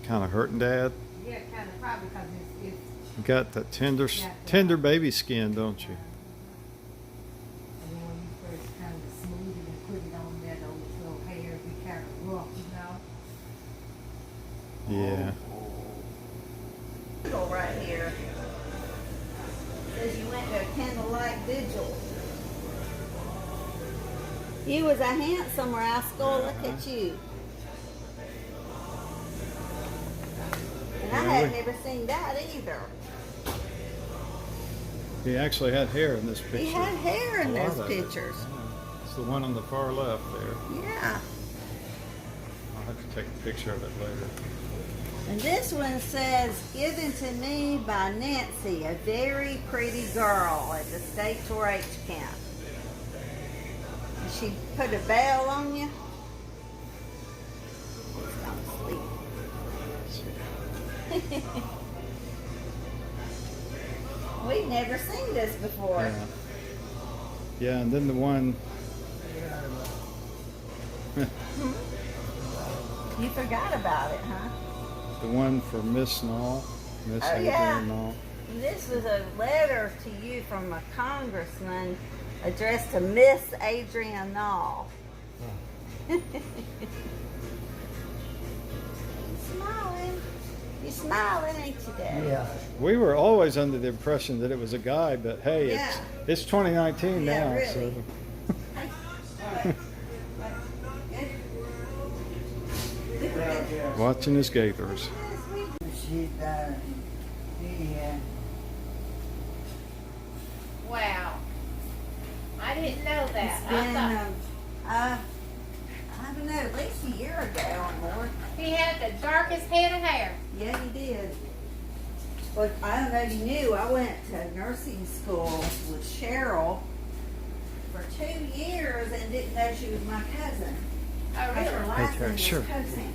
kind of hurting Dad. Yeah, kind of probably because it's You got that tender baby skin, don't you? and then when you first kind of smooth it and put it on there, those little hairs be kind of rough, Yeah. Go right here. Says you went to a candlelight vigil. You was a handsome rascal. Look at you. And I had never seen that either. He actually had hair in this picture. He had hair in A lot those of it. pictures. Yeah. It's the one on the far left there. Yeah. I'll have to take a picture of it later. And this one says, given to me by Nancy, a very pretty girl at the state 4-H camp. And she put a bell on you. It's gone to sleep. We've never seen this before. Yeah. Yeah, and then the one. You forgot about it, huh? The one for Miss Nall, Miss Oh, Adrian yeah. Nall. This was a letter to you from a congressman addressed to Miss Adrian Nall. Smiling. You smiling, ain't you, Dad? Yeah. We were always under the impression that it was a guy, but hey, Yeah. it's 2019 Yeah, now. really. So. Watching his gapers. She died. Yeah. Wow. I didn't know that. It's been, I don't know, at least a year ago or more. He had the darkest head of hair. Yeah, he did. But I don't know if you knew, I went to nursing school with Cheryl for 2 years and didn't know she was my cousin. Oh, Her really? last name was sure. Cousin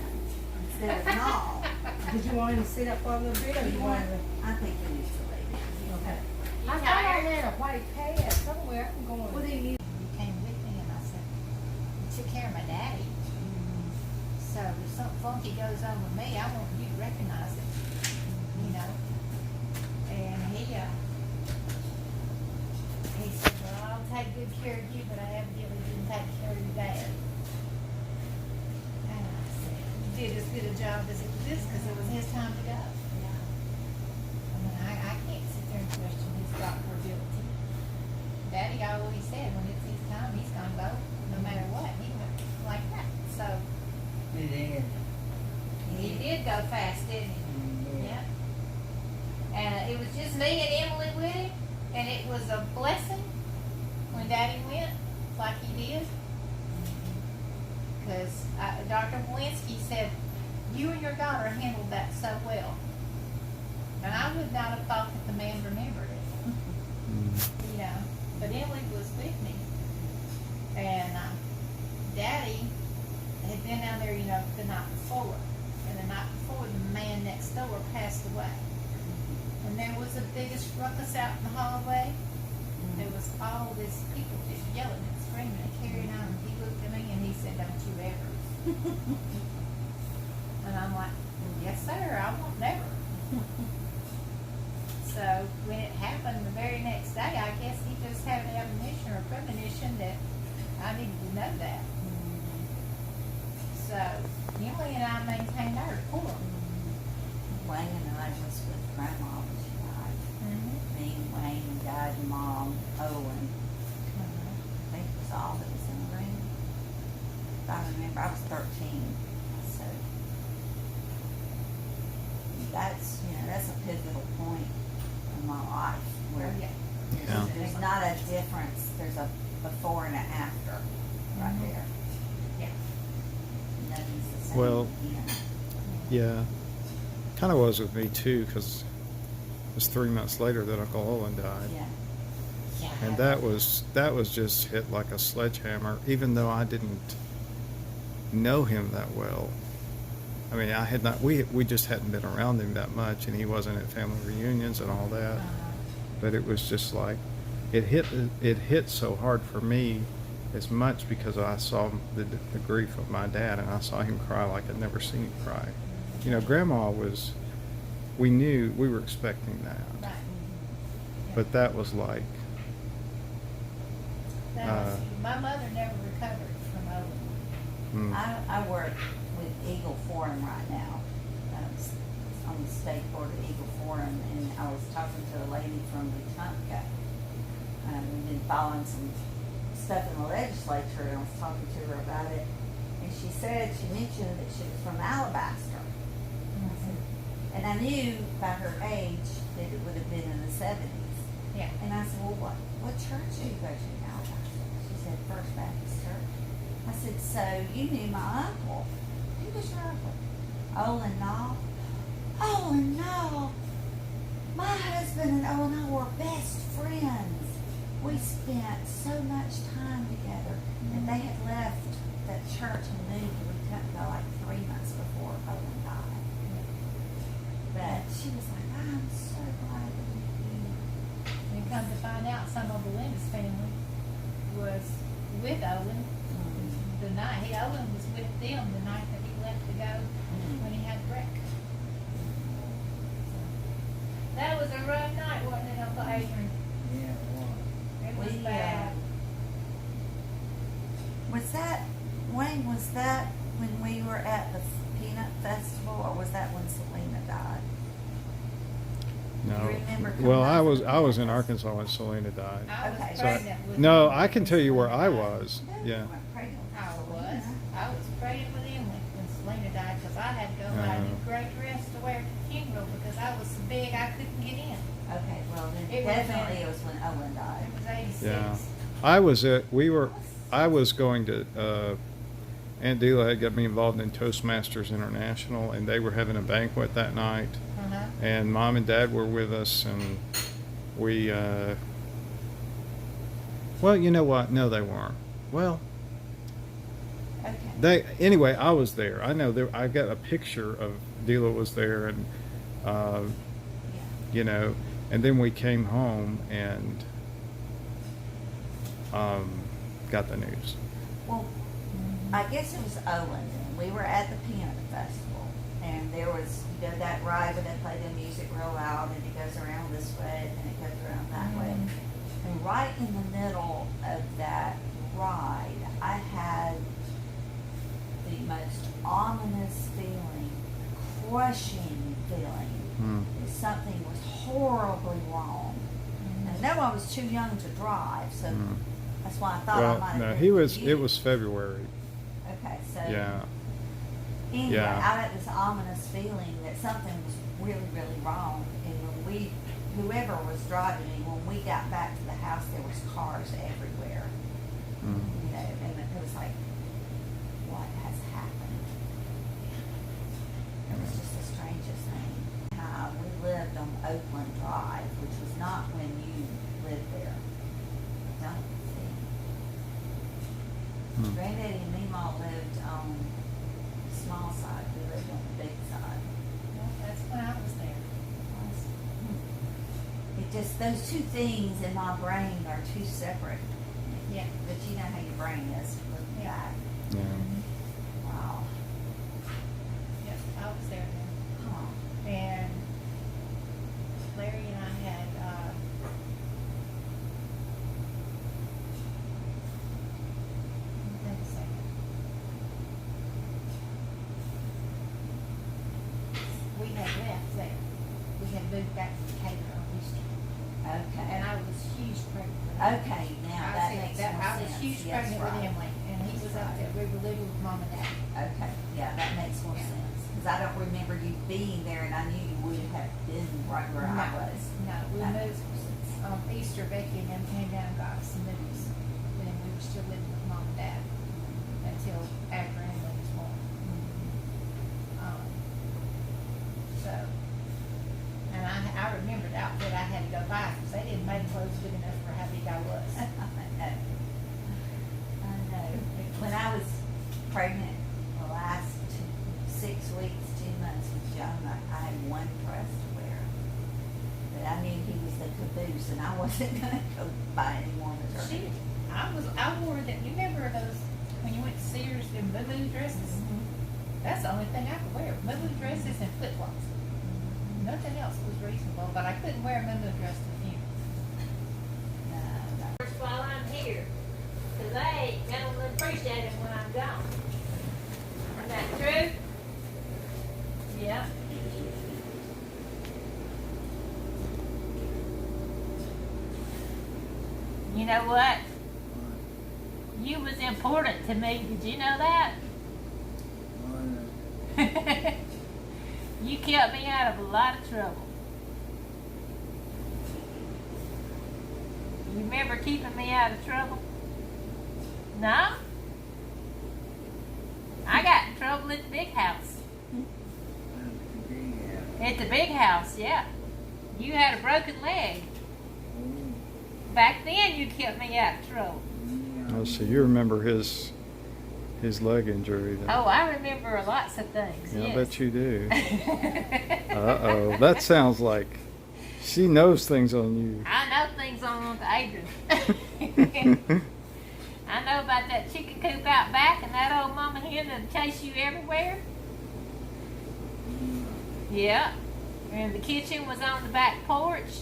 instead of Nall. Did you want him to sit up for a little bit, or you want him I think he needs to lay down. to? Okay. You I thought I tired? had a white pad somewhere. I'm going. What do you need? You came with me and I said, you took care of my daddy. So if something funky goes on with me, I want you to recognize it, you know. And he said, well, I'll take good care of you, but I evidently didn't take care of your dad. And I said, you did as good a job as it was because it was his time to go. I mean, I can't sit there and question his doctor ability. Daddy always said when it's his time, he's gonna go no matter what. He went like that. So It is. he did go fast, didn't he? Yeah. And it was just me and Emily with him, and it was a blessing when Daddy went like he did. Because Dr. Walensky said, you and your daughter handled that so well. And I would not have thought that the man remembered it. You know, but Emily was with me. And Daddy had been down there, you know, the night before. And the night before, the man next door passed away. And there was the biggest ruckus out in the hallway. There was all these people just yelling and screaming and carrying on. He looked at me and he said, don't you ever. And I'm like, yes, sir, I won't never. So when it happened the very next day, I guess he just had an admonition or premonition that I needed to know that. So Emily and I maintained our rapport. Wayne and I was with Grandma when she died. Me, Wayne, and Dad, and Mom, Owen. I think it was all that was in the room. If I remember, I was 13. So that's, you know, that's a pivotal point in my life where Oh, yeah. Yeah. there's not a difference. There's a before and an after right there. Yeah. Nothing's the same. Well, again. Yeah, kind of was with me too, because it was 3 months later that Uncle Owen died. Yeah. Yeah. And that was just hit like a sledgehammer, even though I didn't know him that well. I mean, I had not, we just hadn't been around him that much, and he wasn't at family reunions and all that. But it was just like, it hit so hard for me, as much because I saw the grief of my dad, and I saw him cry like I'd never seen him cry. You know, Grandma was, we knew, we were expecting that. Right. But that was like, That was, my mother never recovered from Owen. I work with Eagle Forum right now. On the state board of Eagle Forum, and I was talking to a lady from Wetumpka. We've been following some stuff in the legislature, and I was talking to her about it. And she mentioned that she was from Alabaster. And I knew by her age that it would have been in the 70s. Yeah. And I said, well, what church do you go to in Alabaster? She said, First Baptist Church. I said, so you knew my uncle. Who was your uncle? Olin Nall. Olin Nall. My husband and Olin Nall were best friends. We spent so much time together. And they had left that church and moved to Wetumpka like 3 months before Olin died. But she was like, I'm so glad to meet you. And come to find out, some of Belinda's family was with Owen the night. Owen was with them the night that he left to go when he had the wreck. That was a rough night, wasn't it, Uncle Adrian? Yeah, it was. It was We, bad. Wayne, was that when we were at the Peanut Festival, or was that when Selena died? no. Do you remember coming Well, out I from was in Peanut Arkansas when Selena died. I was Okay. So, pregnant with no, him. I can tell you where I was. No, Yeah. you weren't pregnant with I Selena. was. I was praying with Emily when Selena died because I had to go buy a new great dress to wear to the funeral because I was so big I couldn't get in. Okay, well then It was definitely then. it was when Owen died. It was 86. Yeah. I was going to, Aunt Dela had got me involved in Toastmasters International, and they were having a banquet that night. Uh-huh. And Mom and Dad were with us, and we, well, you know what? No, they weren't. Well, Okay. anyway, I was there. I know I got a picture of Dela was there, and, Yeah. you know, and then we came home and, got the news. Well, I guess it was Owen then. We were at the Peanut Festival, and there was, that ride where they play the music real loud, and it goes around this way, and it goes around that way. And right in the middle of that ride, I had the most ominous feeling, crushing feeling, that something was horribly wrong. And I know I was too young to drive, so that's why I thought I Well, might have no, been it was February. Okay, so Yeah. anyway, Yeah. I got this ominous feeling that something was really, really wrong. And when whoever was driving me, when we got back to the house, there was cars everywhere. You know, and it was like, what has happened? It was just the strangest thing. We lived on Oakland Drive, which was not when you lived there. Don't think. Granddaddy and Meemaw lived on the small side. We lived on the big side. Well, that's when I was there. It just, those two things in my brain are two separate. Yeah. But you know how your brain is looking Yeah. back. Yeah. Wow. Yes, I was there then. Huh. And Larry and I had, wait a second. We had left there. We had moved back to Decatur on Easter. Okay. And I was huge pregnant with him. Okay, now I that said makes that more I sense. was huge Yes, pregnant with right. Emily, and he was up there. We were living with Mom and Dad. Okay, yeah, that makes more Yeah. sense. Because I don't remember you being there, and I knew you would have been right where I was. No, we That makes moved more sense. on Easter. Becky and them came down and got us some news. Then we were still living with Mom and Dad until after Emily was born. So, and I remembered the outfit I had to go buy because they didn't make clothes good enough for how big I was. I know. When I was pregnant, the last 6 weeks, 2 months with Jonah, I had one dress to wear. But I knew he was the caboose, and I wasn't gonna go buy any more maternity. I wore that. You remember those when you went to Sears and boo dresses? That's the only thing I could wear, moo dresses and flip-flops. Nothing else was reasonable, but I couldn't wear a moo dress to the funeral. No, While I'm here, 'cause I ain't gonna appreciate it when I'm gone. Isn't that true? Yeah. You know what? You was important to me. Did you know that? You kept me out of a lot of trouble. You remember keeping me out of trouble? No? I got in trouble at the big house. At the big house, yeah. You had a broken leg. Back then, you kept me out of trouble. Oh, so you remember his leg injury? Then. Oh, I remember lots of things. Yeah, Yes. I bet you do. Uh-oh. That sounds like she knows things on you. I know things on with Adrian. I know about that chicken coop out back and that old mama hen that chase you everywhere. Yeah. And the kitchen was on the back porch.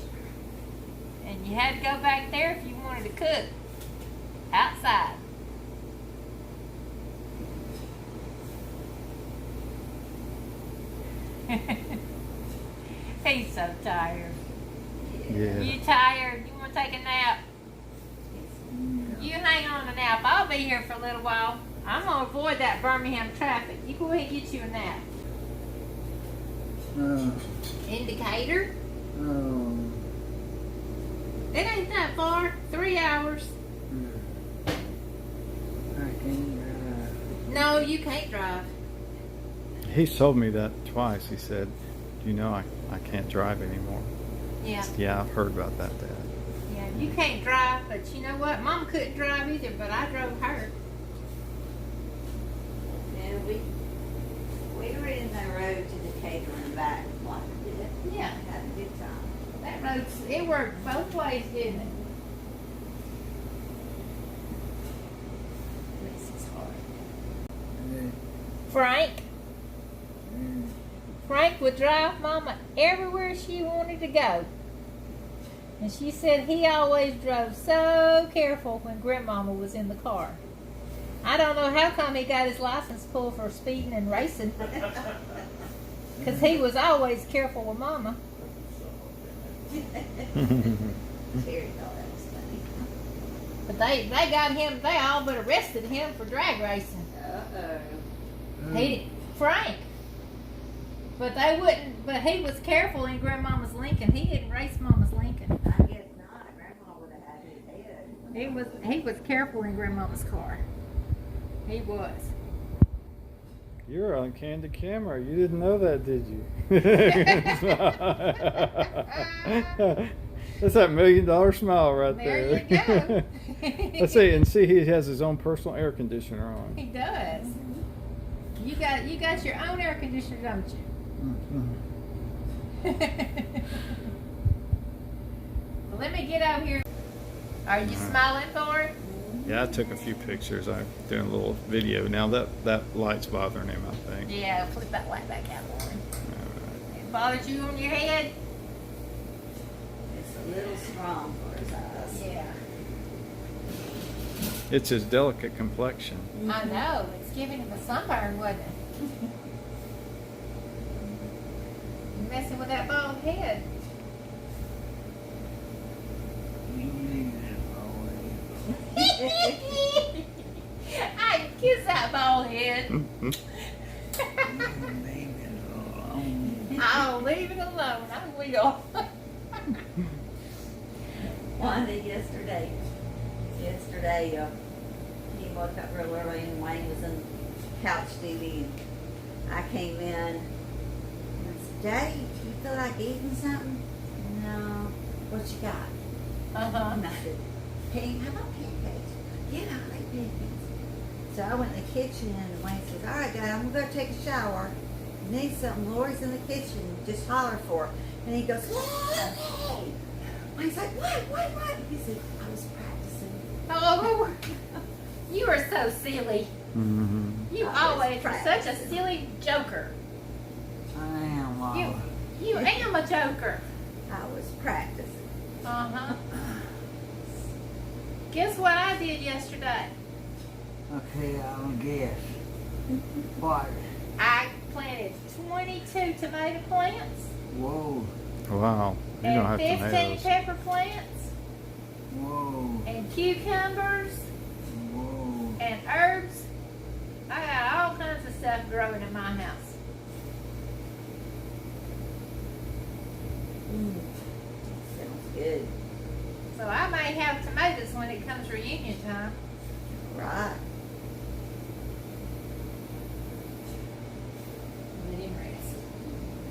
And you had to go back there if you wanted to cook. Outside. He's so tired. Yeah. You tired? You want to take a nap? You hang on a nap. I'll be here for a little while. I'm going to avoid that Birmingham traffic. You go ahead and get you a nap. Indicator? It ain't that far. 3 hours. No, you can't drive. He's told me that twice. He said, you know, I can't drive anymore. Yeah. Yeah, I've heard about that, Dad. Yeah, you can't drive, but you know what? Mom couldn't drive either, but I drove her. yeah, we were in the road to Decatur and back like it. Yeah. Had a good time. That road, it worked both ways, didn't it? This is hard. Frank? Frank would drive Mama everywhere she wanted to go. And she said he always drove so careful when Grandmama was in the car. I don't know how come he got his license pulled for speeding and racing. Because he was always careful with Mama. Terry thought that was funny. But they got him, they all but arrested him for drag racing. Frank. But they wouldn't, but he was careful in Grandmama's Lincoln. He didn't race Mama's Lincoln. I guess not. Grandma would have had his head. He was careful in Grandmama's car. He was. You're on candid camera. You didn't know that, did you? That's that $1 million smile right there. There you go. Let's see, and see, he has his own personal air conditioner on. He does. You got your own air conditioner, don't you? Well, let me get out here. Are you smiling for it? Yeah, I took a few pictures. I'm doing a little video now. That light's bothering him, I think. Yeah, flip that light back out for him. It bothers you on your head? It's a little strong for his eyes. Yeah. It's his delicate complexion. I know. It's giving him a sunburn, wasn't it? You're messing with that bald head. I can kiss that bald head. I'll leave it alone. I will. One day yesterday, he woke up real early and Wayne was in couch duty and I came in and said, Daddy, do you feel like eating something? No. What you got? Uh-huh. And I said, how about pancakes? Yeah, I like pancakes. So I went in the kitchen and Wayne says, all right, Dad, I'm going to go take a shower. You need something. Lori's in the kitchen. Just holler for her. And he goes, Lori! Wayne's like, what? He said, I was practicing. Oh, You are so silly. Mm-hmm. You I was always are such a silly joker. I am, Mama. You am a joker. I was practicing. Uh-huh. Guess what I did yesterday? Okay, I'll guess. What? I planted 22 tomato plants Whoa, Wow. You're and gonna have 15 tomatoes. pepper plants whoa, and cucumbers whoa. and herbs. I got all kinds of stuff growing in my house. Sounds good. So I may have tomatoes when it comes reunion time. Right.